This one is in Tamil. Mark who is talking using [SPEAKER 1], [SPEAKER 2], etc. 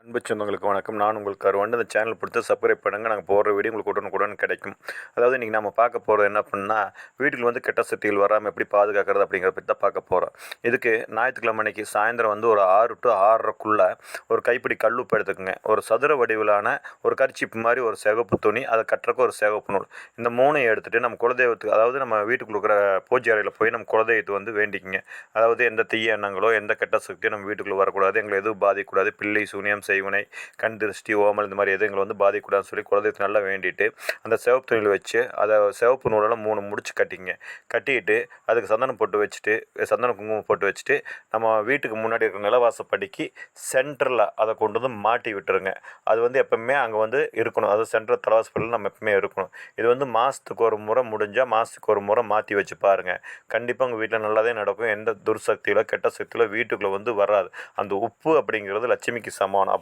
[SPEAKER 1] அன்பு சொந்தங்களுக்கு வணக்கம். நான் உங்கள் கருவாண்டு. இந்த சேனல் பிடிச்சா சப்ஸ்கிரைப் பண்ணுங்கள். நாங்கள் போடுற வீடியோ உங்களுக்கு உடனுக்குடன் கிடைக்கும். அதாவது இன்றைக்கி நம்ம பார்க்க போகிறது என்ன அப்படின்னா, வீட்டில் வந்து கெட்ட சக்திகள் வராமல் எப்படி பாதுகாக்கிறது அப்படிங்கிறத பற்றி தான் பார்க்க போகிறோம். இதுக்கு ஞாயிற்றுக்கிழமை அன்றைக்கி சாயந்தரம் வந்து ஒரு 6 to 6:30க்குள்ளே ஒரு கைப்பிடி கல்லுப்பு எடுத்துக்கோங்க. ஒரு சதுர வடிவிலான ஒரு கர்ச்சீப் மாதிரி ஒரு சிவப்பு துணி, அதை கட்டுறக்கு ஒரு சிவப்பு நூல். இந்த மூணையும் எடுத்துகிட்டு நம்ம குலதெய்வத்துக்கு, அதாவது நம்ம வீட்டுக்குள்ள இருக்கிற பூஜை அறையில் போய் நம்ம குலதெய்வத்தை வந்து வேண்டிக்கங்க. அதாவது எந்த தீய எண்ணங்களோ எந்த கெட்ட சக்தியும் நம்ம வீட்டுக்குள்ளே வரக்கூடாது, எங்களை எதுவும் பாதிக்கக்கூடாது, பில்லி சூனியம் செய்வினை கண் திருஷ்டி ஓமல் இந்த மாதிரி எதுவும் எங்களை வந்து பாதிக்கக்கூடாதுன்னு சொல்லி குலதெய்வத்தை நல்லா வேண்டிட்டு அந்த சிவப்பு துணியில் வச்சு அதை சிவப்பு நூலெல்லாம் 3 முடிச்சு கட்டிட்டு அதுக்கு சந்தனம் போட்டு வச்சுட்டு, சந்தனம் குங்குமம் போட்டு வச்சுட்டு, நம்ம வீட்டுக்கு முன்னாடி இருக்கிற நிலவாசப்படிக்கு சென்டரில் அதை கொண்டு வந்து மாட்டி விட்டுருங்க. அது வந்து எப்பவுமே அங்கே வந்து இருக்கணும். அது சென்டர் தலைவாசப்படியில் நம்ம எப்பவுமே இருக்கணும். இது வந்து மாதத்துக்கு ஒரு முறை, முடிஞ்சால் மாதத்துக்கு ஒரு முறை மாற்றி வச்சு பாருங்கள். கண்டிப்பாக உங்கள் வீட்டில் நல்லதே நடக்கும். எந்த துர்சக்திகளோ கெட்ட சக்திகளோ வீட்டுக்குள்ளே வந்து வராது. அந்த உப்பு அப்படிங்கிறது லட்சுமிக்கு சமானம்.